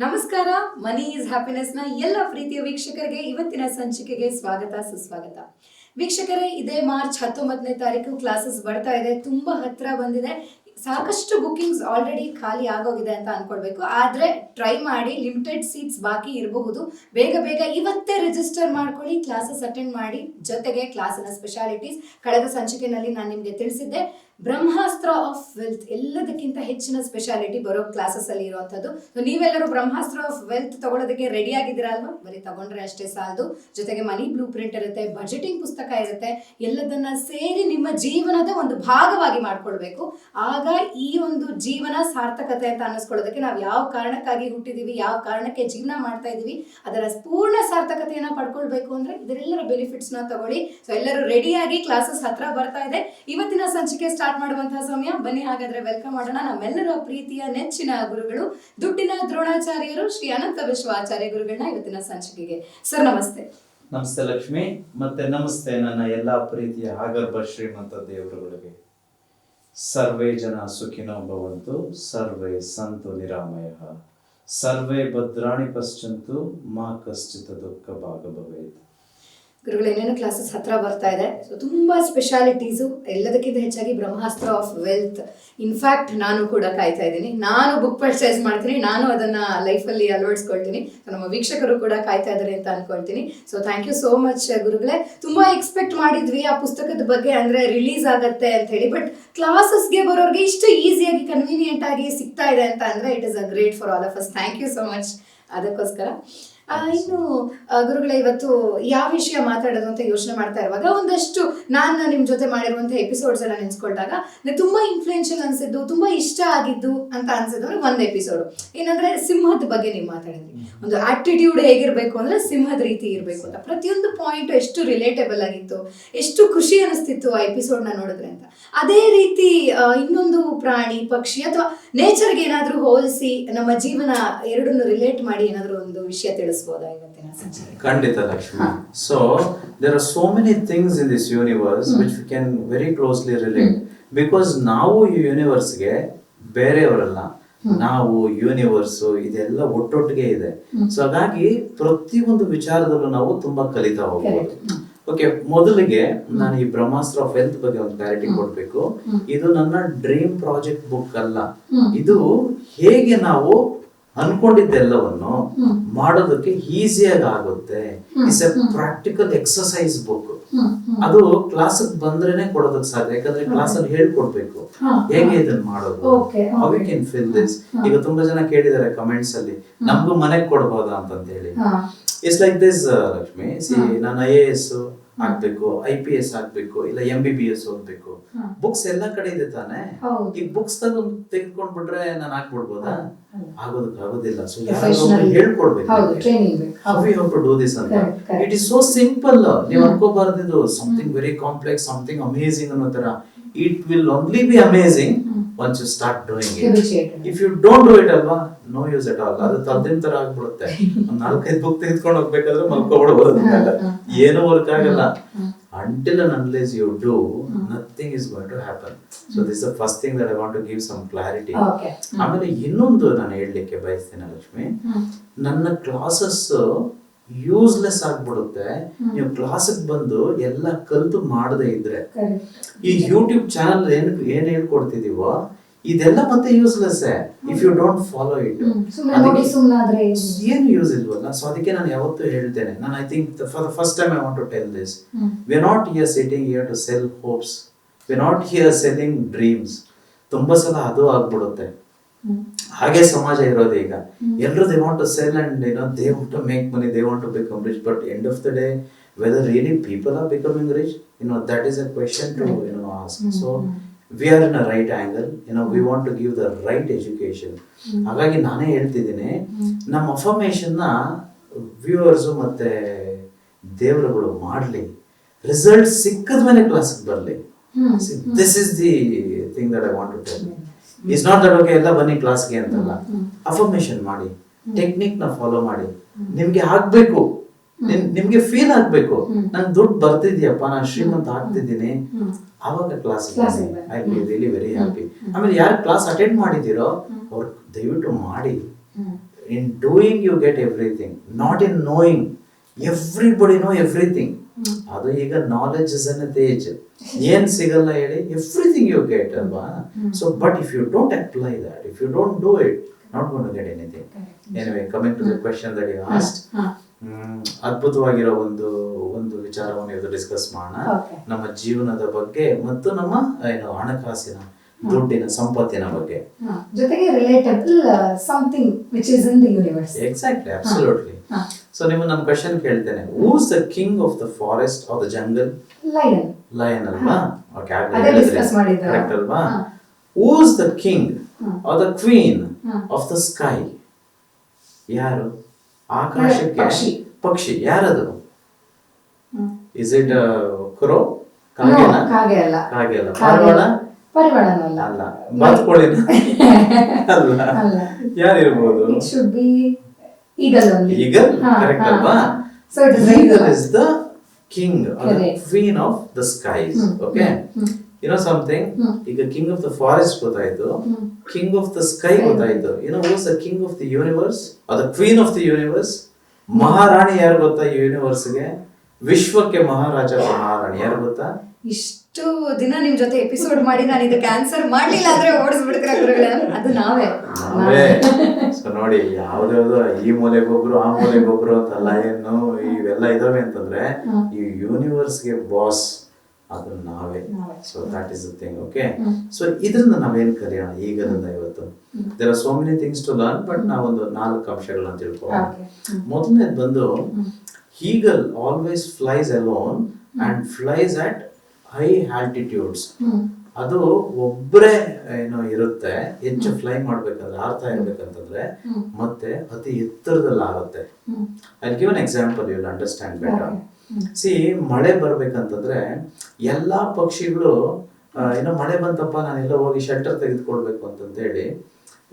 ನಮಸ್ಕಾರ. Money is happiness ನ ಎಲ್ಲ ಪ್ರೀತಿಯ ವೀಕ್ಷಕರಿಗೆ ಇವತ್ತಿನ ಸಂಚಿಕೆಗೆ ಸ್ವಾಗತ ಸುಸ್ವಾಗತ. ವೀಕ್ಷಕರೇ, ಇದೇ ಮಾರ್ಚ್ 19ನೇ ತಾರೀಕು ಕ್ಲಾಸಸ್ ಬರ್ತಾ ಇದೆ, ತುಂಬಾ ಹತ್ರ ಬಂದಿದೆ. ಸಾಕಷ್ಟು ಬುಕಿಂಗ್ಸ್ ಆಲ್ರೆಡಿ ಖಾಲಿ ಆಗೋಗಿದೆ ಅಂತ ಅನ್ಕೊಳ್ಬೇಕು. ಆದ್ರೆ ಟ್ರೈ ಮಾಡಿ, ಲಿಮಿಟೆಡ್ ಸೀಟ್ಸ್ ಬಾಕಿ ಇರಬಹುದು. ಬೇಗ ಇವತ್ತೇ ರಿಜಿಸ್ಟರ್ ಮಾಡ್ಕೊಳ್ಳಿ, ಕ್ಲಾಸಸ್ ಅಟೆಂಡ್ ಮಾಡಿ. ಜೊತೆಗೆ ಕ್ಲಾಸಿನ ಸ್ಪೆಷಾಲಿಟೀಸ್ ಕಳೆದ ಸಂಚಿಕೆಯಲ್ಲಿ ನಾನು ನಿಮಗೆ ತಿಳಿಸಿದ್ದೆ. ಬ್ರಹ್ಮಾಸ್ತ್ರ ಆಫ್ ವೆಲ್ತ್ ಎಲ್ಲದಕ್ಕಿಂತ ಹೆಚ್ಚಿನ ಸ್ಪೆಷಾಲಿಟಿ ಬರೋ ಕ್ಲಾಸಸ್ ಅಲ್ಲಿ ಇರುವಂತದ್ದು. ನೀವೆಲ್ಲರೂ ಬ್ರಹ್ಮಾಸ್ತ್ರ ಆಫ್ ವೆಲ್ತ್ ತಗೊಳ್ಳೋದಕ್ಕೆ ರೆಡಿ ಆಗಿದ್ದೀರಾ ಅಲ್ವಾ? ಬರೀ ತಗೊಂಡ್ರೆ ಅಷ್ಟೇ ಸಾಲದು, ಜೊತೆಗೆ ಮನಿ ಬ್ಲೂ ಪ್ರಿಂಟ್ ಇರುತ್ತೆ, ಬಜೆಟಿಂಗ್ ಪುಸ್ತಕ ಇರುತ್ತೆ. ಎಲ್ಲದನ್ನ ಸೇರಿ ನಿಮ್ಮ ಜೀವನದ ಒಂದು ಭಾಗವಾಗಿ ಮಾಡ್ಕೊಳ್ಬೇಕು. ಆಗ ಈ ಒಂದು ಜೀವನ ಸಾರ್ಥಕತೆ ಅಂತ ಅನ್ನಿಸ್ಕೊಳ್ಳೋದಕ್ಕೆ ನಾವು ಯಾವ ಕಾರಣಕ್ಕಾಗಿ ಹುಟ್ಟಿದೀವಿ, ಯಾವ ಕಾರಣಕ್ಕೆ ಜೀವನ ಮಾಡ್ತಾ ಇದೀವಿ, ಅದರ ಪೂರ್ಣ ಸಾರ್ಥಕತೆಯನ್ನ ಪಡ್ಕೊಳ್ಬೇಕು ಅಂದ್ರೆ ಇದರೆಲ್ಲರ ಬೆನಿಫಿಟ್ಸ್ ನ ತಗೊಳ್ಳಿ. ಸೊ ಎಲ್ಲರೂ ರೆಡಿಯಾಗಿ, ಕ್ಲಾಸಸ್ ಹತ್ರ ಬರ್ತಾ ಇದೆ. ಇವತ್ತಿನ ಸಂಚಿಕೆ ಸ್ಟಾರ್ಟ್ ಮಾಡುವಂತಹ ಸಮಯ. ಬನ್ನಿ ಹಾಗಾದ್ರೆ ವೆಲ್ಕಮ್ ಮಾಡೋಣ ನಮ್ಮೆಲ್ಲರ ಪ್ರೀತಿಯ ನೆಚ್ಚಿನ ಗುರುಗಳು, ದುಡ್ಡಿನ ದ್ರೋಣಾಚಾರ್ಯರು ಶ್ರೀ ಅನಂತ ವಿಶ್ವ ಆಚಾರ್ಯ ಗುರುಗಳನ್ನ ಇವತ್ತಿನ ಸಂಚಿಕೆಗೆ. ಸರ್ ನಮಸ್ತೆ. ನಮಸ್ತೆ ಲಕ್ಷ್ಮಿ, ಮತ್ತೆ ನಮಸ್ತೆ ನನ್ನ ಎಲ್ಲಾ ಪ್ರೀತಿಯ ಆಗರ್ಭ ಶ್ರೀಮಂತ ದೇವರುಗಳಿಗೆ. ಸರ್ವೇ ಜನ ಸುಖಿನೋ ಭವಂತು, ಸರ್ವೇ ಸಂತು ನಿರಾಮಯಃ, ಸರ್ವೇ ಭದ್ರಾಣಿ ಪಶ್ಯಂತು, ಮಾ ಕಶ್ಚಿತ್ ದುಃಖ ಭಾಗ ಭವೇತ್. ಗುರುಗಳು, ಏನೇನು ಕ್ಲಾಸಸ್ ಹತ್ರ ಬರ್ತಾ ಇದೆ. ಸೊ ತುಂಬಾ ಸ್ಪೆಷಾಲಿಟೀಸು, ಎಲ್ಲದಕ್ಕಿಂತ ಹೆಚ್ಚಾಗಿ ಬ್ರಹ್ಮಾಸ್ತ್ರ ಆಫ್ ವೆಲ್ತ್. ಇನ್ಫ್ಯಾಕ್ಟ್ ನಾನು ಕೂಡ ಕಾಯ್ತಾ ಇದ್ದೀನಿ. ನಾನು ಬುಕ್ ಪರ್ಚೇಸ್ ಮಾಡ್ತೀನಿ, ನಾನು ಅದನ್ನ ಲೈಫಲ್ಲಿ ಅಳವಡಿಸ್ಕೊಳ್ತೀನಿ. ನಮ್ಮ ವೀಕ್ಷಕರು ಕೂಡ ಕಾಯ್ತಾ ಇದ್ದಾರೆ ಅಂತ ಅನ್ಕೊಳ್ತೀನಿ. So thank you so much ಗುರುಗಳೇ. ತುಂಬಾ ಎಕ್ಸ್ಪೆಕ್ಟ್ ಮಾಡಿದ್ವಿ ಆ ಪುಸ್ತಕದ ಬಗ್ಗೆ, ಅಂದ್ರೆ ರಿಲೀಸ್ ಆಗತ್ತೆ ಅಂತ ಹೇಳಿ. ಬಟ್ ಕ್ಲಾಸಸ್ಗೆ ಬರೋರಿಗೆ ಇಷ್ಟು ಈಸಿಯಾಗಿ, ಕನ್ವೀನಿಯಂಟ್ ಆಗಿ ಸಿಗ್ತಾ ಇದೆ ಅಂತ ಅಂದ್ರೆ it is a great for all of us. Thank you so much ಅದಕ್ಕೋಸ್ಕರ. ಇನ್ನು ಗುರುಗಳೇ, ಇವತ್ತು ಯಾವ ವಿಷಯ ಮಾತಾಡೋದು ಅಂತ ಯೋಚನೆ ಮಾಡ್ತಾ ಇರುವಾಗ ಒಂದಷ್ಟು ನಾನು ನಿಮ್ ಜೊತೆ ಮಾಡಿರುವಂತಹ ಎಪಿಸೋಡ್ಸ್ ಎಲ್ಲ ನೆನ್ಸ್ಕೊಳ್ದಾಗ ತುಂಬಾ ಇನ್ಫ್ಲೂಯೆನ್ಷಿಯಲ್ ಅನ್ಸಿದ್ದು, ತುಂಬಾ ಇಷ್ಟ ಆಗಿದ್ದು ಅಂತ ಅನ್ಸಿದ್ದು ಒಂದ್ ಎಪಿಸೋಡ್ ಏನಂದ್ರೆ ಸಿಂಹದ ಬಗ್ಗೆ ನೀವು ಮಾತಾಡಿದ್ರಿ. ಒಂದು ಆಟಿಟ್ಯೂಡ್ ಹೇಗಿರ್ಬೇಕು ಅಂದ್ರೆ ಸಿಂಹದ ರೀತಿ ಇರ್ಬೇಕು ಅಂತ. ಪ್ರತಿಯೊಂದು ಪಾಯಿಂಟ್ ಎಷ್ಟು ರಿಲೇಟೇಬಲ್ ಆಗಿತ್ತು, ಎಷ್ಟು ಖುಷಿ ಅನಿಸ್ತಿತ್ತು ಆ ಎಪಿಸೋಡ್ ನ ನೋಡಿದ್ರೆ ಅಂತ. ಅದೇ ರೀತಿ ಇನ್ನೊಂದು ಪ್ರಾಣಿ, ಪಕ್ಷಿ ಅಥವಾ ನೇಚರ್ಗೆ ಏನಾದ್ರೂ ಹೋಲಿಸಿ ನಮ್ಮ ಜೀವನ ಎರಡನ್ನು ರಿಲೇಟ್ ಮಾಡಿ ಏನಾದ್ರೂ ಒಂದು ವಿಷಯ ತಿಳಿಸಬಹುದಾ ಇವತ್ತಿನ ಸಂಚಿಕೆ? ಖಂಡಿತ Lakshmi. So there are so many things in this universe which we can very closely relate, because ನಾವು ಈ ಯೂನಿವರ್ಸ್ಗೆ ಬೇರೆಯವರಲ್ಲ, ನಾವು ಯೂನಿವರ್ಸ್ ಇದೆಲ್ಲ ಒಟ್ಟೊಟ್ಟಿಗೆ ಇದೆ. ಸೊ ಹಾಗಾಗಿ ಪ್ರತಿಯೊಂದು ವಿಚಾರದಲ್ಲೂ ನಾವು ತುಂಬಾ ಕಲಿತಾ ಹೋಗ್ಬೋದು. ಓಕೆ, ಮೊದಲಿಗೆ ನಾನು ಈ ಬ್ರಹ್ಮಾಸ್ತ್ರ ಆಫ್ ವೆಲ್ತ್ ಬಗ್ಗೆ ಒಂದು ಕ್ಲಾರಿಟಿ ಕೊಡ್ಬೇಕು. ಇದು ನನ್ನ ಡ್ರೀಮ್ ಪ್ರಾಜೆಕ್ಟ್ ಬುಕ್ ಅಲ್ಲ. ಇದು ಹೇಗೆ ನಾವು ಅನ್ಕೊಂಡಿದ್ದೆಲ್ಲವನ್ನು ಮಾಡೋದಕ್ಕೆ ಈಸಿಯಾಗಿ ಆಗುತ್ತೆ. It's a practical exercise book. ಅದು ಕ್ಲಾಸ್ ಬಂದ್ರೇನೆ ಕೊಡೋದಕ್ಕೆ ಸಾಧ್ಯ, ಯಾಕಂದ್ರೆ ಕ್ಲಾಸ್ ಅಲ್ಲಿ ಹೇಳ್ಕೊಡ್ಬೇಕು ಹೇಗೆ ಇದನ್ನ ಮಾಡೋದು, how you can feel this. ಈಗ ತುಂಬಾ ಜನ ಕೇಳಿದ್ದಾರೆ ಕಮೆಂಟ್ಸ್ ಅಲ್ಲಿ, ನಮ್ಗೂ ಮನೆಗ್ ಕೊಡ್ಬೋದಾ ಅಂತ ಹೇಳಿ. It's like this Lakshmi. ನಾನು IAS ಆಗ್ಬೇಕು, IPS ಆಗ್ಬೇಕು, ಇಲ್ಲ MBBS ಓದ್ಬೇಕು. ಬುಕ್ಸ್ ಎಲ್ಲಾ ಕಡೆ ಇದೆ ತಾನೆ. ಈಗ ಬುಕ್ಸ್ ತೆಗೆದುಕೊಂಡ್ಬಿಟ್ರೆ ನಾನು ಹಾಕ್ಬಿಡ್ಬೋದಾ? ಆಗೋದಿಲ್ಲ. ಸೊ ಹೇಳ್ಕೊಡ್ಬೇಕು how we have to do this ಅಂತ. It is so simple. ನೀವು ಅನ್ಕೋಬಾರ್ದು something very complex, something amazing ಅನ್ನೋ ತರ. It will only be amazing once you start doing it. If you don't do it ಅಲ್ವಾ, no use at all. ಅದು ತದ್ದಿನ ತರ ಆಗ್ಬಿಡುತ್ತೆ. ಒಂದ್ 4-5 ಬುಕ್ ತೆಗೆದುಕೊಂಡು ಹೋಗ್ಬೇಕಾದ್ರೆ ಮಲ್ಕೊಬಿಡ್ಬೋದು, ಏನೂ ವರ್ಕ್ ಆಗಲ್ಲ. Until and unless you do, nothing is going to happen. So this is the first thing that I want to give some clarity. ಆಮೇಲೆ ಇನ್ನೊಂದು ನಾನು ಹೇಳಲಿಕ್ಕೆ ಬಯಸ್ತೀನಿ ಲಕ್ಷ್ಮಿ, ನನ್ನ ಕ್ಲಾಸಸ್ ಯೂಸ್ಲೆಸ್ ಆಗ್ಬಿಡುತ್ತೆ ನೀವು ಕ್ಲಾಸಿಗೆ ಬಂದು ಎಲ್ಲ ಕಲ್ತು ಮಾಡದೇ ಇದ್ರೆ. ಈ ಯೂಟ್ಯೂಬ್ ಚಾನಲ್ ಏನ್ ಹೇಳ್ಕೊಡ್ತಿದೀವೋ ಇದೆಲ್ಲ ಮತ್ತೆ useless if you don't follow it. ಏನು ಯೂಸ್ ಇಲ್ವಲ್ಲ. ಸೊ ಅದಕ್ಕೆ ನಾನು ಯಾವತ್ತೂ ಹೇಳ್ತೇನೆ, ನಾನು I think for the first time I want to tell this, we are not here sitting here to sell hopes, we are not here selling dreams. ತುಂಬಾ ಸಲ ಅದು ಆಗ್ಬಿಡುತ್ತೆ. ಹಾಗೆ ಸಮಾಜ ಇರೋದು ಈಗ. ಎಲ್ಲರೂ they want to sell and they want to make money, they want to become rich, but end of the day whether really people are becoming rich, that is a question to ask. So we are in a right angle, we want to give the right education. ಹಾಗಾಗಿ ನಾನೇ ಹೇಳ್ತಿದ್ದೀನಿ, ನಮ್ಮ affirmation ನ viewers ಮತ್ತೆ ದೇವರುಗಳು ಮಾಡ್ಲಿ, result ಸಿಕ್ಕದ ಮೇಲೆ ಕ್ಲಾಸ್ಗೆ ಬರ್ಲಿ. This is the thing that I want to tell. It's not that okay ಎಲ್ಲ ಬನ್ನಿ ಕ್ಲಾಸ್ಗೆ ಅಂತಲ್ಲ. ಅಫರ್ಮೇಷನ್ ಮಾಡಿ, ಟೆಕ್ನಿಕ್ ನ ಫಾಲೋ ಮಾಡಿ. ನಿಮ್ಗೆ ಆಗ್ಬೇಕು, ನಿಮ್ಗೆ ಫೀಲ್ ಆಗ್ಬೇಕು, ನನ್ ದುಡ್ಡು ಬರ್ತಿದ್ಯಪ್ಪ, ನಾನು ಶ್ರೀಮಂತ ಆಗ್ತಿದ್ದೀನಿ, ಆವಾಗ class I be really very happy. ಆಮೇಲೆ ಯಾರು ಕ್ಲಾಸ್ ಅಟೆಂಡ್ ಮಾಡಿದಿರೋ ಅವ್ರು ದಯವಿಟ್ಟು ಮಾಡಿ, in doing you get everything, not in knowing. Everybody know everything. ಅದು ಈಗ ನಾಲೆಜ್ ಇಸ್ ಅನ್ ಏಜ್. ಏನ್ ಸಿಗಲ್ಲ ಹೇಳಿ, ಎವ್ರಿಥಿಂಗ್ ಯು ಗೆಟ್ ಅಲ್ವಾ. So but if you don't apply that, if you don't do it, not gonna to get anything. Anyway, coming to the question that you asked, ಅದ್ಭುತವಾಗಿರೋ ಒಂದು ವಿಚಾರವನ್ನು ಇವತ್ತು discuss ಮಾಡೋಣ. ನಮ್ಮ ಜೀವನದ ಬಗ್ಗೆ ಮತ್ತು ನಮ್ಮ ಹಣಕಾಸಿನ ದುಡ್ಡಿನ ಸಂಪತ್ತಿನ ಬಗ್ಗೆ, ಜೊತೆಗೆ relatable something which is in the universe. Exactly, absolutely. So ನಾನು ಕ್ವೆಶ್ಚನ್ ಕೇಳ್ತೇನೆ, who's the king of the forest of the jungle? Lion. Lion ಅಲ್ವಾ? ಓಕೆ, ಕರೆಕ್ಟ್ ಅಲ್ವಾ? Who's the king of the queen of the sky? ಯಾರು? ಆಕಾಶಕ್ಕೆ ಪಕ್ಷಿ ಯಾರದು? Is it ಕ್ರೋ? ಕಾಗೆನ? ಕಾಗೆ ಅಲ್ಲ. ಪಾರಿವಾಳ? ಪರಿವಾಳನಲ್ಲ. ಅಲ್ಲ. ಬಾತುಕೋಳಿನ? ಅಲ್ಲ. ಯಾರಿರ್ಬೋದು? It should be eagle only. Eagle, correct ಅಲ್ವಾ? So it is eagle is the king or the queen of the skies. Okay? You know something? ಈಗ king of the forest ಗೊತ್ತಾಯ್ತು, king of the sky ಗೊತ್ತಾಯ್ತು. You know who is the king of the universe or the queen of the universe? ಮಹಾರಾಣಿ ಯಾರು ಗೊತ್ತಾ ಈ ಯೂನಿವರ್ಸ್ಗೆ? ವಿಶ್ವಕ್ಕೆ ಮಹಾರಾಜ ಮಹಾರಾಣಿ ಯಾರು ಗೊತ್ತಾ? ಇಷ್ಟು ದಿನ ನಿಮ್ ಜೊತೆ ಎಪಿಸೋಡ್ ಮಾಡಿ ನಾನು ಇದಕ್ಕೆ ಆನ್ಸರ್ ಮಾಡ್ಲಿಲ್ಲ ಅಂದ್ರೆ ಓಡಿಸ್ಬಿಡ್ತೀರ ಗುರುಗಳೇ. ಅದು ನಾವೇ. ಸೊ ನೋಡಿ, ಯಾವ್ದಾವ್ದು ಈ ಮೂಲೆಗೊಬ್ರು ಆ ಮೂಲೆಗೊಬ್ರು ಅಂತಲ್ಲ, ಏನು ಇವೆಲ್ಲ ಇದಾವೆ ಅಂತಂದ್ರೆ ಈ ಯೂನಿವರ್ಸ್ಗೆ ಬಾಸ್ ಅದು ನಾವೇ. So that is the thing. Okay, so ಇದರಿಂದ ನಾವೇನ್ ಕಲಿಯೋಣ ಈಗಲಿಂದ ಇವತ್ತು? There are so many things to learn, but ನಾವೊಂದು 4 ಅಂಶಗಳನ್ನ ತಿಳ್ಕೊಳ್ಳೋಣ. ಮೊದಲನೇದು ಬಂದು, eagle always flies alone and flies at high altitudes. ಅದು ಒಬ್ಬರೇ ಇರುತ್ತೆ, ಹೆಚ್ಚು ಫ್ಲೈ ಮಾಡ್ಬೇಕಂದ್ರೆ, ಹಾರ್ತಾ ಇರ್ಬೇಕಂತಂದ್ರೆ, ಮತ್ತೆ ಅತಿ ಎತ್ತರದಲ್ಲಿ ಆರುತ್ತೆ. I give an example, you will understand better. See, ಮಳೆ ಬರ್ಬೇಕಂತಂದ್ರೆ ಎಲ್ಲಾ ಪಕ್ಷಿಗಳು ಮಳೆ ಬಂತಪ್ಪ ನಾನೆಲ್ಲ ಹೋಗಿ ಶೆಲ್ಟರ್ ತೆಗೆದುಕೊಳ್ಬೇಕು ಅಂತಂತ ಹೇಳಿ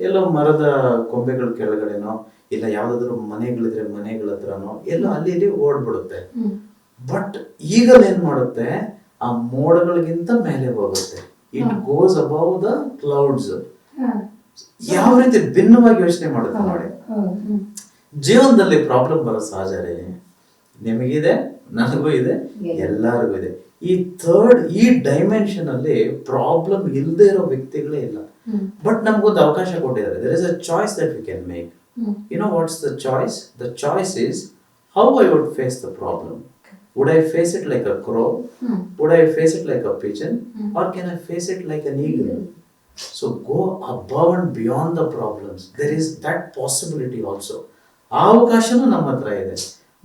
ಎಲ್ಲೋ ಮರದ ಕೊಂಬೆಗಳ ಕೆಳಗಡೆನೋ ಇಲ್ಲ ಯಾವ್ದಾದ್ರು ಮನೆಗಳಿದ್ರೆ ಮನೆಗಳ ಹತ್ರನೋ ಎಲ್ಲೋ ಅಲ್ಲಿ ಇಲ್ಲಿ ಓಡ್ಬಿಡುತ್ತೆ. ಬಟ್ ಈಗ ಏನ್ ಮಾಡುತ್ತೆ, ಆ ಮೋಡಗಳಿಗಿಂತ ಮೇಲೆ ಹೋಗುತ್ತೆ. It goes above the clouds. ಯಾವ ರೀತಿ ಭಿನ್ನವಾಗಿ ಯೋಚನೆ ಮಾಡುತ್ತೆ ನೋಡಿ. ಜೀವನದಲ್ಲಿ ಪ್ರಾಬ್ಲಮ್ ಬರೋ ಸಹಜ ರೀ. ನಿಮಗಿದೆ, ನನಗೂ ಇದೆ, ಎಲ್ಲರಿಗೂ ಇದೆ. ಈ ಡೈಮೆನ್ಷನ್ ಅಲ್ಲಿ ಪ್ರಾಬ್ಲಮ್ ಇಲ್ಲದೆ ಇರೋ ವ್ಯಕ್ತಿಗಳೇ ಇಲ್ಲ. ಬಟ್ ನಮ್ಗೊಂದು ಅವಕಾಶ ಕೊಟ್ಟಿದ್ದಾರೆ. There is a choice that we can make. You know what's the choice? The choice is how I would face the problem. Would I face it like a crow? Would I face it like a pigeon? Or can I face it like an eagle? So go above and beyond the problems. There is that possibility also. ಆ ಅವಕಾಶನೂ ನಮ್ಮ ಹತ್ರ ಇದೆ.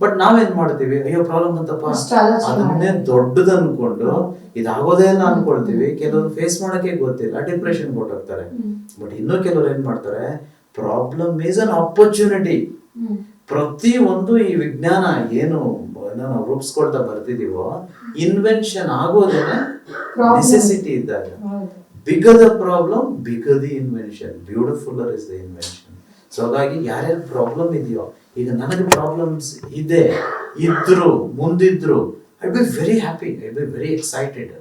But ನಾವೇನ್ ಮಾಡ್ತೀವಿ, ಅಯ್ಯೋ problem ಅಂತಪ್ಪ ಅದನ್ನೇ ದೊಡ್ಡದು ಅನ್ಕೊಂಡು ಇದಾಗೋದೇ ಇಲ್ಲ ಅನ್ಕೊಳ್ತೀವಿ. ಕೆಲವರು ಫೇಸ್ ಮಾಡಕ್ಕೆ ಗೊತ್ತಿಲ್ಲ, ಡಿಪ್ರೆಷನ್ ಕೊಟ್ಟೋಗ್ತಾರೆ. ಬಟ್ ಇನ್ನೂ ಕೆಲವರು ಏನ್ ಮಾಡ್ತಾರೆ, ಪ್ರಾಬ್ಲಮ್ ಈಸ್ ಅನ್ ಆಪರ್ಚುನಿಟಿ. ಪ್ರತಿ ಒಂದು ಈ ವಿಜ್ಞಾನ ಏನು ನಾವು ರೂಪಿಸ್ಕೊಳ್ತಾ ಬರ್ತಿದೀವೋ, ಇನ್ವೆನ್ಷನ್ ಆಗೋದೇನೆ ನೆಸೆಸಿಟಿ ಇದ್ದಾಗ. Bigger the problem, bigger the invention, beautifuller is the invention. So ಹಾಗಾಗಿ ಯಾರ್ಯಾರು ಪ್ರಾಬ್ಲಮ್ ಇದೆಯೋ, ಈಗ ನನಗೆ ಪ್ರಾಬ್ಲಮ್ಸ್ ಇದೆ, ಮುಂದಿದ್ರು, I be very happy, I be very excited,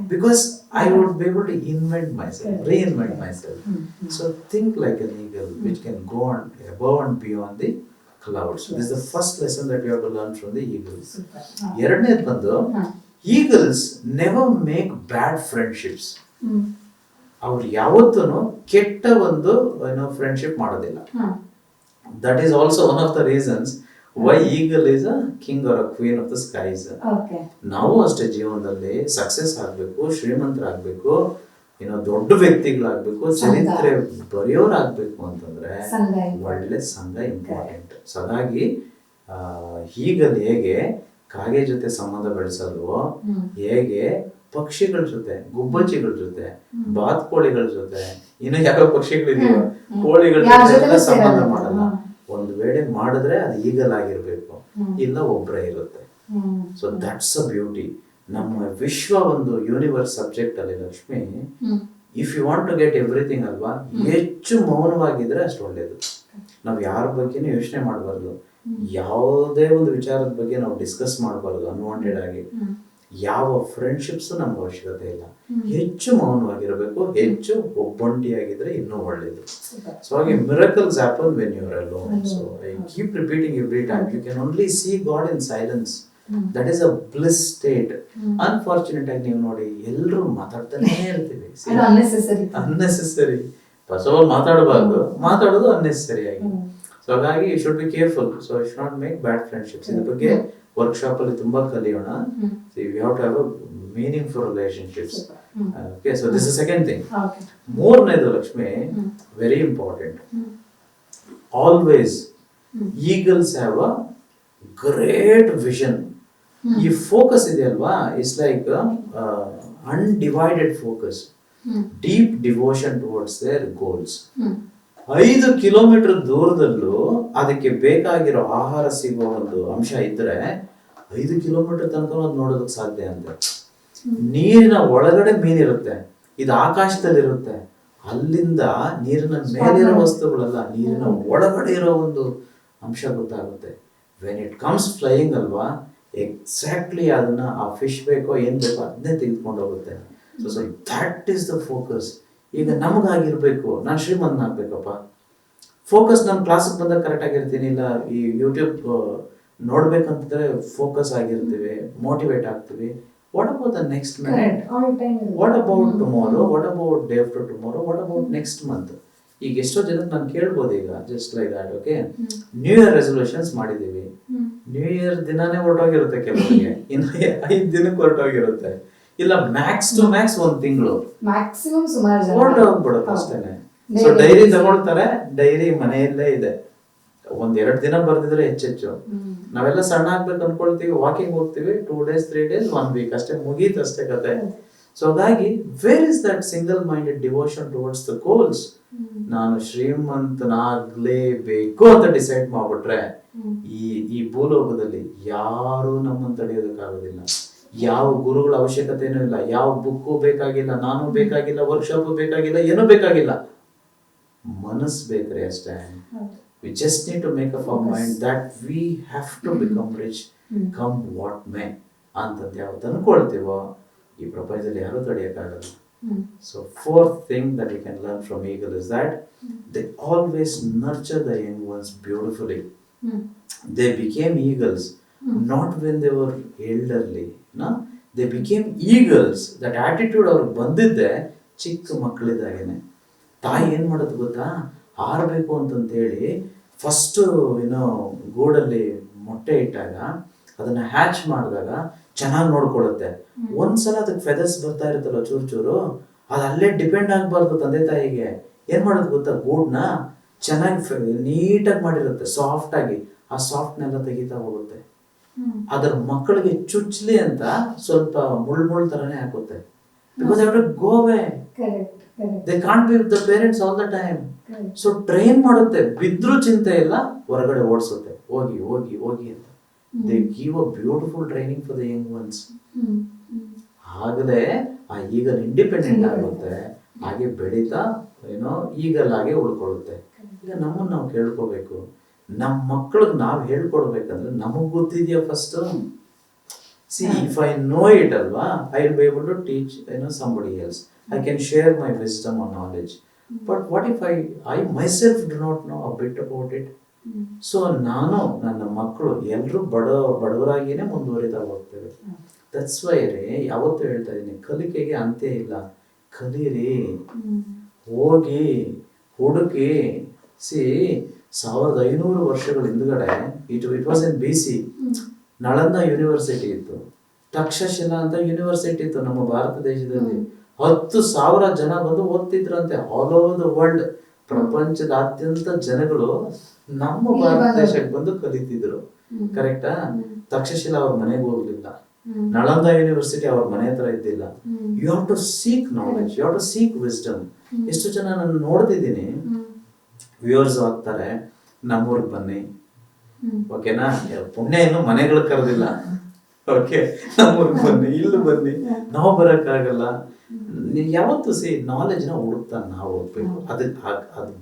because I would be able to invent myself, reinvent myself. So think like an eagle, which can go on above and beyond the clouds. This is the first lesson that you have to learn from the eagles. ಎರಡನೇದು ಬಂದು, eagles never make bad friendships. ಅವ್ರು ಯಾವತ್ತೂ ಕೆಟ್ಟ ಒಂದು friendship ಮಾಡೋದಿಲ್ಲ. That is also one of the reasons why eagle is a king or a queen of the skies. ನಾವು ಅಷ್ಟೇ ಜೀವನದಲ್ಲಿ ಸಕ್ಸಸ್ ಆಗ್ಬೇಕು, ಶ್ರೀಮಂತರಾಗ್ಬೇಕು, ದೊಡ್ಡ ವ್ಯಕ್ತಿಗಳಾಗ್ಬೇಕು, ಚರಿತ್ರೆ ಬರೆಯೋರಾಗ್ಬೇಕು ಅಂತಂದ್ರೆ ಒಳ್ಳೆ ಸಂಘ ಇಂಪಾರ್ಟೆಂಟ್. ಸೊ ಹಾಗಾಗಿ ಈಗಲ್ ಹೇಗೆ ಕಾಗೆ ಜೊತೆ ಸಂಬಂಧ ಬೆಳೆಸಲ್ವೋ, ಹೇಗೆ ಪಕ್ಷಿಗಳ ಜೊತೆ, ಗುಬ್ಬಚ್ಚಿಗಳ ಜೊತೆ, ಬಾತ್ಕೋಳಿಗಳ ಜೊತೆ, ಇನ್ನು ಯಾವ ಪಕ್ಷಿಗಳಿದೆಯೋ ಕೋಳಿಗಳ ಜೊತೆ ಸಂಬಂಧ ಮಾಡಲ್ಲ. ಒಂದು ವೇಳೆ ಮಾಡಿದ್ರೆ ಅದು ಈಗಲ್ ಆಗಿರ್ಬೇಕು, ಇಲ್ಲ ಒಬ್ಬರೇ ಇರುತ್ತೆ. So that's a beauty. ನಮ್ಮ ವಿಶ್ವ ಒಂದು ಯೂನಿವರ್ಸ್ ಸಬ್ಜೆಕ್ಟ್ ಅಲ್ಲಿ Lakshmi, if you want to get everything ಅಲ್ವಾ, ಹೆಚ್ಚು ಮೌನವಾಗಿದ್ರೆ ಅಷ್ಟು ಒಳ್ಳೇದು. ನಾವು ಯಾರ ಬಗ್ಗೆನೂ ಯೋಚನೆ ಮಾಡಬಾರ್ದು, ಯಾವುದೇ ಒಂದು ವಿಚಾರದ ಬಗ್ಗೆ ನಾವು ಡಿಸ್ಕಸ್ ಮಾಡಬಾರ್ದು ಅನ್ವಾಂಟೆಡ್ ಆಗಿ. ಯಾವ ಫ್ರೆಂಡ್ಶಿಪ್ಸ್ ನಮ್ಗೆ ಅವಶ್ಯಕತೆ ಇಲ್ಲ. ಹೆಚ್ಚು ಮೌನವಾಗಿರಬೇಕು, ಹೆಚ್ಚು ಒಬ್ಬಂಟಿಯಾಗಿದ್ರೆ ಇನ್ನೂ ಒಳ್ಳೇದು. ಸೊ ಹಾಗೆ miracles happen when you are alone. So I keep repeating every time, you can only see God in silence. That is a bliss state. Unfortunate ಆಗಿ ನೀವು ನೋಡಿ, ಎಲ್ಲರೂ ಮಾತಾಡ್ತಾನೆ ಇರ್ತೀವಿ, ಅನ್ನೆಸೆಸರಿ. ಫಸ್ಟ್ ಆಫ್ ಆಲ್ ಮಾತಾಡಬಾರ್ದು, ಮಾತಾಡೋದು ಅನ್ನೆಸೆಸರಿ ಆಗಿ. ಸೊ ಹಾಗಾಗಿ you should be careful. So you should not make bad friendships. ಇದ್ರ ಬಗ್ಗೆ ವರ್ಕ್ಶಾಪ್ ಅಲ್ಲಿ ತುಂಬಾ ಕಲಿಯೋಣ. So you have to have a meaningful relationships. Okay, so this is the second thing. ಮೂರನೇದು Lakshmi, very important. Always eagles have a great vision. ಈ focus ಇದೆ ಅಲ್ವಾ, it's like undivided focus, deep devotion towards their goals. 5 kilometre ದೂರದಲ್ಲೂ ಅದಕ್ಕೆ ಬೇಕಾಗಿರೋ ಆಹಾರ ಸಿಗುವ ಒಂದು ಅಂಶ ಇದ್ರೆ 5 ಕಿಲೋಮೀಟರ್ ತನಕ ಅದು ನೋಡೋದಕ್ಕೆ ಸಾಧ್ಯ ಅಂತ. ನೀರಿನ ಒಳಗಡೆ ಮೀನಿರುತ್ತೆ, ಇದು ಆಕಾಶದಲ್ಲಿರುತ್ತೆ. ಅಲ್ಲಿಂದ ನೀರಿನ ಮೇಲಿರೋ ವಸ್ತುಗಳಲ್ಲ, ನೀರಿನ ಒಳಗಡೆ ಇರೋ ಒಂದು ಅಂಶ ಗೊತ್ತಾಗುತ್ತೆ. ವೆನ್ ಇಟ್ ಕಮ್ಸ್ ಫ್ಲೈಯಿಂಗ್ ಅಲ್ವಾ, ಎಕ್ಸಾಕ್ಟ್ಲಿ ಅದನ್ನ ಆ ಫಿಶ್ ಬೇಕೋ ಏನ್ ಬೇಕೋ ಅದನ್ನೇ ತೆಗೆದುಕೊಂಡು ಹೋಗುತ್ತೆ. So that is the focus. ಈಗ ನಮಗಾಗಿರ್ಬೇಕು, ನಾನು ಶ್ರೀಮಂತನಾಗ್ಬೇಕಪ್ಪ, ಫೋಕಸ್ ನಾನು ಕ್ಲಾಸಿಗೆ ಬಂದಾಗ ಕರೆಕ್ಟ್ ಆಗಿರ್ತೀನಿ, ಇಲ್ಲ ಈ ಯೂಟ್ಯೂಬ್ ನೋಡ್ಬೇಕಂತಿದ್ರೆ ಫೋಕಸ್ ಆಗಿರ್ತೀವಿ, ಮೋಟಿವೇಟ್ ಆಗ್ತೀವಿ. What about the next minute? What about tomorrow? What about day after tomorrow? What about next month? ಈಗ ಎಷ್ಟೋ ಜನಕ್ಕೆ ನಾನು ಕೇಳ್ಬೋದು ಈಗ, just like that. Okay, new year resolutions ಮಾಡಿದೀವಿ, ನ್ಯೂ ಇಯರ್ ದಿನಾನೇ ಹೊರಟೋಗಿರುತ್ತೆ ಕೆಲವರಿಗೆ, ಇನ್ನು 5 ದಿನಕ್ಕೆ ಹೊರಟೋಗಿರುತ್ತೆ, ಇಲ್ಲ ಮ್ಯಾಕ್ಸ್ ಟು ಮ್ಯಾಕ್ಸ್ 1 ತಿಂಗಳು ಮ್ಯಾಕ್ಸಿಮಮ್ ಸುಮಾರು ಹೊರಟೋಗ್ಬಿಡುತ್ತೆ ಅಷ್ಟೇನೆ. ಸೊ ಡೈರಿ ತಗೊಳ್ತಾರೆ, ಡೈರಿ ಮನೆಯಲ್ಲೇ ಇದೆ, 1-2 ದಿನ ಬರ್ದಿದ್ರೆ ಹೆಚ್ಚೆಚ್ಚು. ನಾವೆಲ್ಲ ಸಣ್ಣ ಆಗ್ಬೇಕು ಅನ್ಕೊಳ್ತೀವಿ, ವಾಕಿಂಗ್ ಹೋಗ್ತೀವಿ, 2 days 3 days 1 week ಅಷ್ಟೇ, ಮುಗೀತು ಅಷ್ಟೇ ಕತೆ. ಸೊ ಹಾಗಾಗಿ where is that single minded devotion towards the goals? ನಾನು ಶ್ರೀಮಂತನಾಗ್ಲೇಬೇಕು ಅಂತ ಡಿಸೈಡ್ ಮಾಡ್ಬಿಟ್ರೆ ಈ ಭೂಲೋಕದಲ್ಲಿ ಯಾರು ನಮ್ಮನ್ನು ತಡೆಯೋದಕ್ಕಾಗೋದಿಲ್ಲ. ಯಾವ ಗುರುಗಳ ಅವಶ್ಯಕತೆನೂ ಇಲ್ಲ, ಯಾವ ಬುಕ್ಕು ಬೇಕಾಗಿಲ್ಲ, ನಾನು ಬೇಕಾಗಿಲ್ಲ, ವರ್ಕ್ಶಾಪ್ ಬೇಕಾಗಿಲ್ಲ, ಏನೂ ಬೇಕಾಗಿಲ್ಲ, ಮನಸ್ಸು ಬೇಕ್ರಿ ಅಷ್ಟೇ. We just need to make up our mind that we have to become rich, come what may ಅಂತಂತ ಯಾವತ್ತು ಅನ್ಕೊಳ್ತೀವೋ ಈ ಪ್ರಪಂಚದಲ್ಲಿ ಯಾರೂ ತಡೆಯೋಕ್ಕಾಗಲ್ಲ. So fourth thing that we can learn from eagle is that they always nurture the young ones beautifully. They became eagles not when they were elderly, no? They became eagles. That attitude ಅವ್ರಿಗೆ ಬಂದಿದ್ದೆ ಚಿಕ್ಕ ಮಕ್ಕಳಿದ್ದಾಗೇನೆ. ತಾಯಿ ಏನ್ ಮಾಡೋದು ಗೊತ್ತಾ, ಹಾರಬೇಕು ಅಂತಂತೇಳಿ first ಗೂಡಲ್ಲಿ ಮೊಟ್ಟೆ ಇಟ್ಟಾಗ ಅದನ್ನ ಹ್ಯಾಚ್ ಮಾಡಿದಾಗ ಚೆನ್ನಾಗಿ ನೋಡ್ಕೊಳ್ಳುತ್ತೆ. ಒಂದ್ಸಲ ಅದಕ್ಕೆ ಫೆದರ್ಸ್ ಬರ್ತಾ ಇರುತ್ತಲ್ಲ ಚೂರು ಚೂರು, ಅದು ಅಲ್ಲೇ ಡಿಪೆಂಡ್ ಆಗ್ಬಾರ್ದು ತಂದೆ ತಾಯಿಗೆ. ಏನ್ ಮಾಡೋದು ಗೊತ್ತಾ, ಗೂಡ್ನ ಚೆನ್ನಾಗಿ ನೀಟಾಗಿ ಮಾಡಿರುತ್ತೆ, ಸಾಫ್ಟ್ ಆಗಿ, ಆ ಸಾಫ್ಟ್ನೆಲ್ಲ ತೆಗಿತಾ ಹೋಗುತ್ತೆ. ಅದ್ರ ಮಕ್ಕಳಿಗೆ ಚುಚ್ಲಿ ಅಂತ ಸ್ವಲ್ಪ ಮುಳ್ಳು ತರನೇ ಹಾಕುತ್ತೆ. Because they have to go away. They can't be with the parents all the time. So train ಮಾಡುತ್ತೆ, ಬಿದ್ರು ಚಿಂತೆ ಇಲ್ಲ, ಹೊರಗಡೆ ಓಡಿಸುತ್ತೆ, ಹೋಗಿ ಹೋಗಿ ಹೋಗಿ ಅಂತ. They give a beautiful training for the young ones. ಆಗಲೇ ಆ ಈಗಲ್ ಇಂಡಿಪೆಂಡೆಂಟ್ ಆಗುತ್ತೆ, ಹಾಗೆ ಬೆಳೀತಾ ಈಗಲ್ ಹಾಗೆ ಉಳ್ಕೊಳ್ಳುತ್ತೆ. ಈಗ ನಮ್ಮನ್ನ ನಾವು ಕೇಳ್ಕೋಬೇಕು, ನಮ್ಮ ಮಕ್ಕಳಿಗೆ ನಾವು ಹೇಳ್ಕೊಡ್ಬೇಕಂದ್ರೆ ನಮಗ್ ಗೊತ್ತಿದ್ಯಾ first? See, if I know it, alva, I will be able to teach somebody else. I can share my wisdom or knowledge. But what if I myself do not know a bit about it? So ನಾನು ನನ್ನ ಮಕ್ಕಳು ಎಲ್ಲರೂ ಬಡವರಾಗಿಯೇ ಮುಂದುವರಿತಾ ಹೋಗ್ತೇವೆ. That's why ರೀ ಯಾವತ್ತೂ ಹೇಳ್ತಾ ಇದ್ದೀನಿ, ಕಲಿಕೆಗೆ ಅಂತ್ಯ ಇಲ್ಲ. ಕಲೀರಿ, ಹೋಗಿ ಹುಡುಕಿ. ಸಿ 1500 ವರ್ಷಗಳ ಹಿಂದ್ಗಡೆ it was in BC. Nalanda university ಇತ್ತು, ತಕ್ಷಶಿಲಾ ಅಂತ ಯೂನಿವರ್ಸಿಟಿ ಇತ್ತು ನಮ್ಮ ಭಾರತ ದೇಶದಲ್ಲಿ. 10,000 ಜನ ಬಂದು ಓದ್ತಿದ್ರಂತೆ, ಆಲ್ ಓವರ್ ದ ವರ್ಲ್ಡ್. ಪ್ರಪಂಚದಾದ್ಯಂತ ಜನಗಳು ನಮ್ಮ ಭಾರತ ದೇಶಕ್ಕೆ ಬಂದು ಕಲಿತಿದ್ರು. ಕರೆಕ್ಟಾ? ತಕ್ಷಶಿಲಾ ಅವ್ರ ಮನೆಗೆ ಹೋಗ್ಲಿಲ್ಲ, ನಳಂದ ಯೂನಿವರ್ಸಿಟಿ ಅವ್ರ ಮನೆ ಹತ್ರ ಇದ್ದಿಲ್ಲ. You have to seek knowledge, you have to seek wisdom. ಎಷ್ಟು ಜನ ನಾನು ನೋಡ್ತಿದ್ದೀನಿ, ವ್ಯೂವರ್ಸ್ ಆಗ್ತಾರೆ, ನಮ್ಮೂರ್ಗೆ ಬನ್ನಿ, ಓಕೆನಾ, ಪುಣ್ಯ ಇನ್ನು ಮನೆಗಳು ಕರೆದಿಲ್ಲ, ಓಕೆ, ನಮ್ಮೂರ್ಗೆ ಬನ್ನಿ, ಇಲ್ಲಿ ಬನ್ನಿ, ನಾವು ಬರೋಕ್ಕಾಗಲ್ಲ. ಯಾವತ್ತು ನಾಲೆಜ್ನ ಹುಡುಕ್ತಾ ನಾವು ಹೋಗ್ಬೇಕು. ಅದು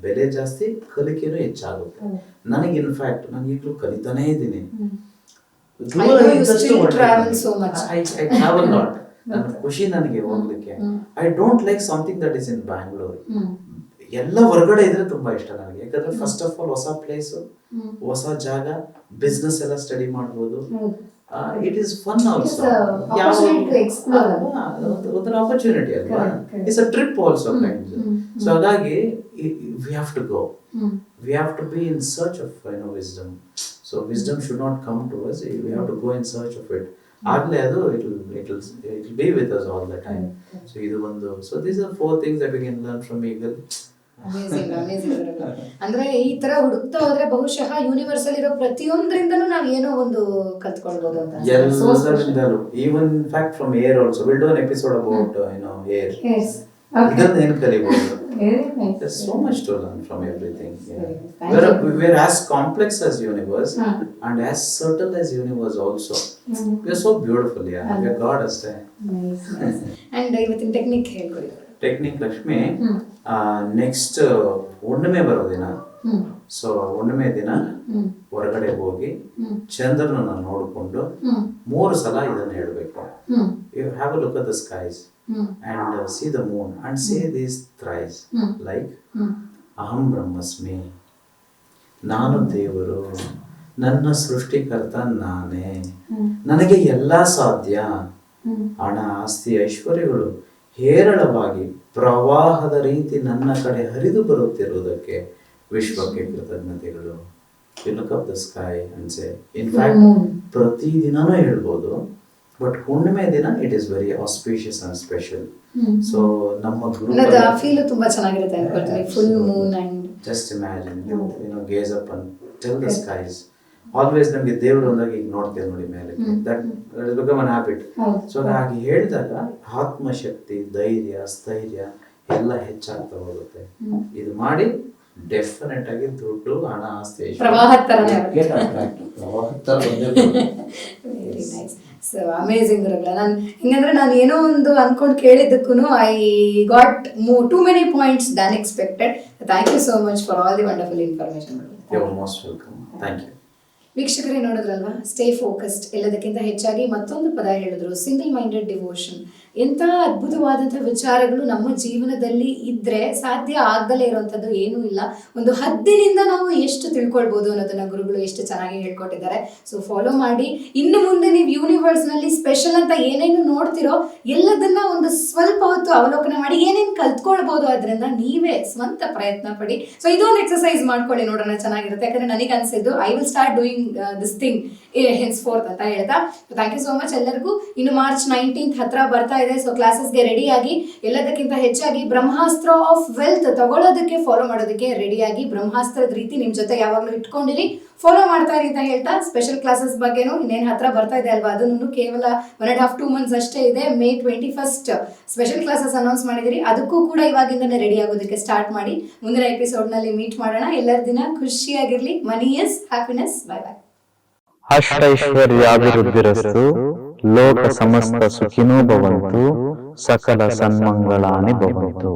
ಬೆಲೆ ಜಾಸ್ತಿ, ಕಲಿಕೆನೂ ಹೆಚ್ಚಾಗುತ್ತೆ. ನನಗೆ ಇನ್ಫ್ಯಾಕ್ಟ್ ನಾನು ಈಗಲೂ ಕಲಿತಾನೇ ಇದ್ದೀನಿ. I know you still travel so much. I travel lot. ನನ್ನ ಖುಷಿ ನನಗೆ ಹೋಗ್ಲಿಕ್ಕೆ. I don't like something that is in Bangalore. ಎಲ್ಲ ಹೊರಗಡೆ ಇದ್ರೆ ತುಂಬಾ ಇಷ್ಟ ನನಗೆ. ಯಾಕಂದ್ರೆ ಫಸ್ಟ್ ಆಫ್ ಆಲ್ ಹೊಸ ಪ್ಲೇಸ್, ಹೊಸ ಜಾಗ, ಬಿಸ್ನೆಸ್ ಎಲ್ಲ ಸ್ಟಡಿ ಮಾಡ್ಬೋದು. It is fun also. ಒಂಥರ ಆಪರ್ಚುನಿಟಿ ಅಲ್ವಾ. It's a trip also kind. So ಹಾಗಾಗಿ we have to go. We have to be in search of wisdom. So wisdom should not come to us. We have to go in search of it. Agle adu it will be with us all the time. So idu ಒಂದು. So these are 4 things that we can learn from Eagle. Amazing ಅಂದ್ರೆ ಈ ತರ ಹುಡುಕ್ತಾ ಹೋದ್ರೆ ಬಹುಶಃ universe ಅಲ್ಲಿ ಇರೋ ಪ್ರತಿಯೊಂದರಿಂದನೂ ನಾವು ಏನೋ ಒಂದು ಕಲ್ತ್ಕೊಳ್ಬಹುದು ಅಂತ. ಎಲ್ಲರಿಂದಲೂ, even in fact from air also. We'll do an episode about air. Yes. ಇದನ್ನ ಏನು ಕಲಿಬಹುದು. There's so much to learn from everything. We're as complex as universe and as subtle as universe also. We're so beautiful. We're God ಅಷ್ಟೇ. And ಇವತ್ತಿನ technique ಹೇಳ್ಕೊಡಿ. Technique Lakshmi, next ಹುಣ್ಣಿಮೆ ಬರೋ ದಿನ. So ಹುಣ್ಣಿಮೆ ದಿನ ಹೊರಗಡೆ ಹೋಗಿ ಚಂದ್ರನನ್ನ ನೋಡಿಕೊಂಡು 3 ಸಲ ಇದನ್ನ ಹೇಳ್ಬೇಕು. You have a look at the skies and see the moon and say these thrice like aham brahmasmi, ನಾನು ದೇವರು, ನನ್ನ ಸೃಷ್ಟಿಕರ್ತ ನಾನೇ, ನನಗೆ ಎಲ್ಲ ಸಾಧ್ಯ, ಹಣ ಆಸ್ತಿ ಐಶ್ವರ್ಯಗಳು ಹೇರಳವಾಗಿ ಪ್ರವಾಹದ ರೀತಿ ನನ್ನ ಕಡೆ ಹರಿದು ಬರುತ್ತಿರುವುದಕ್ಕೆ ವಿಶ್ವಕ್ಕೆ ಕೃತಜ್ಞತೆಗಳು. You look up the sky and say, in fact ಪ್ರತಿ ದಿನಾನೂ ಹೇಳ್ಬೋದು, ಬಟ್ ಹುಣ್ಣಿಮೆ ದಿನ it is very auspicious and special. So ನಮ್ಮ ಗ್ರೂಪ್ ಫೀಲ್ ತುಂಬಾ ಚೆನ್ನಾಗಿರುತ್ತೆ ಅನ್ಕೊಳ್ತೀನಿ. Full moon and just imagine, gaze up and tell the skies. Always ನಮಗೆ ದೇವರು ಅಂದಾಗ ಈಗ ನೋಡ್ತೇವೆ ನೋಡಿ ಮೇಲೆ, that is become an habit. So ಹಾಗೆ ಹೇಳಿದಾಗ ಆತ್ಮಶಕ್ತಿ, ಧೈರ್ಯ, ಸ್ಥೈರ್ಯ ಎಲ್ಲ ಹೆಚ್ಚಾಗ್ತಾ ಹೋಗುತ್ತೆ. ಇದು ಮಾಡಿ ಡೆಫಿನೆಟ್ ಆಗಿ ದುಡ್ಡು, ಹಣ, ಆಸ್ತಿ, ವೆರಿ ನೈಸ್. ಸೊ ಅಮೇಜಿಂಗ್ ಗುರುಗಳ. ನಾನು ಏನೋ ಒಂದು ಅನ್ಕೊಂಡು ಕೇಳಿದ್ದಕ್ಕೂ I got too many points than expected. Thank you so much for all the wonderful information. You are most welcome. Thank you. ವೀಕ್ಷಕರೇ ನೋಡಿದ್ರಲ್ವಾ, ಸ್ಟೇ ಫೋಕಸ್ಡ್. ಎಲ್ಲದಕ್ಕಿಂತ ಹೆಚ್ಚಾಗಿ ಮತ್ತೊಂದು ಪದ ಹೇಳಿದ್ರು, ಸಿಂಗಲ್ ಮೈಂಡೆಡ್ ಡಿವೋಷನ್. ಎಂಥ ಅದ್ಭುತವಾದಂಥ ವಿಚಾರಗಳು ನಮ್ಮ ಜೀವನದಲ್ಲಿ ಇದ್ರೆ ಸಾಧ್ಯ ಆಗದಲ್ಲೇ ಇರುವಂಥದ್ದು ಏನೂ ಇಲ್ಲ. ಒಂದು ಹದ್ದಿನಿಂದ ನಾವು ಎಷ್ಟು ತಿಳ್ಕೊಳ್ಬೋದು ಅನ್ನೋದನ್ನ ಗುರುಗಳು ಎಷ್ಟು ಚೆನ್ನಾಗಿ ಹೇಳ್ಕೊಟ್ಟಿದ್ದಾರೆ. ಸೊ ಫಾಲೋ ಮಾಡಿ. ಇನ್ನು ಮುಂದೆ ನೀವು ಯೂನಿವರ್ಸ್ನಲ್ಲಿ ಸ್ಪೆಷಲ್ ಅಂತ ಏನೇನು ನೋಡ್ತಿರೋ ಎಲ್ಲದನ್ನ ಒಂದು ಸ್ವಲ್ಪ ಹೊತ್ತು ಅವಲೋಕನ ಮಾಡಿ ಏನೇನು ಕಲ್ತ್ಕೊಳ್ಬೋದು ಅದರಿಂದ ನೀವೇ ಸ್ವಂತ ಪ್ರಯತ್ನ ಪಡಿ. ಸೊ ಇದೊಂದು ಎಕ್ಸರ್ಸೈಸ್ ಮಾಡ್ಕೊಳ್ಳಿ, ನೋಡೋಣ, ಚೆನ್ನಾಗಿರುತ್ತೆ. ಯಾಕಂದ್ರೆ ನನಗೆ ಅನ್ಸಿದ್ದು I will start doing this thing henceforth ಅಂತ ಹೇಳ್ತಾ. ಥ್ಯಾಂಕ್ ಯು ಸೋ ಮಚ್ ಎಲ್ಲರಿಗೂ. ಇನ್ನು ಮಾರ್ಚ್ 19th ಹತ್ರ ಬರ್ತಾ ಇದೆ. ಸೊ ಕ್ಲಾಸಸ್ಗೆ ರೆಡಿಯಾಗಿ. ಎಲ್ಲದಕ್ಕಿಂತ ಹೆಚ್ಚಾಗಿ ಬ್ರಹ್ಮಾಸ್ತ್ರ ಆಫ್ ವೆಲ್ತ್ ತಗೊಳ್ಳೋದಕ್ಕೆ, ಫಾಲೋ ಮಾಡೋದಕ್ಕೆ ರೆಡಿಯಾಗಿ. ಬ್ರಹ್ಮಾಸ್ತ್ರದ ರೀತಿ ನಿಮ್ಮ ಜೊತೆ ಯಾವಾಗಲೂ ಇಟ್ಕೊಂಡಿರಿ, ಫಾಲೋ ಮಾಡ್ತಾ ಇರಿ ಅಂತ ಹೇಳ್ತಾ, ಸ್ಪೆಷಲ್ ಕ್ಲಾಸಸ್ ಬಗ್ಗೆನೂ ಇನ್ನೇನು ಹತ್ರ ಬರ್ತಾ ಇದೆ ಅಲ್ವಾ, ಅದನ್ನು ಕೇವಲ 1.5-2 months ಅಷ್ಟೇ ಇದೆ. May 21st special classes announce ಮಾಡಿದಿರಿ. ಅದಕ್ಕೂ ಕೂಡ ಇವಾಗಿಂದನೇ ರೆಡಿ ಆಗೋದಕ್ಕೆ ಸ್ಟಾರ್ಟ್ ಮಾಡಿ. ಮುಂದಿನ ಎಪಿಸೋಡ್ನಲ್ಲಿ ಮೀಟ್ ಮಾಡೋಣ. ಎಲ್ಲರ ದಿನ ಖುಷಿಯಾಗಿರ್ಲಿ. Money is happiness. ಬಾಯ್ ಬಾಯ್. ಅಷ್ಟೈಶ್ವರ್ಯಾಭಿವೃದ್ಧಿರಸ್ತು, ಲೋಕ ಸಮಸ್ತ ಸುಖಿನೋ ಭವಂತು, ಸಕಲ ಸನ್ಮಂಗಳಾನಿ ಭವಂತು.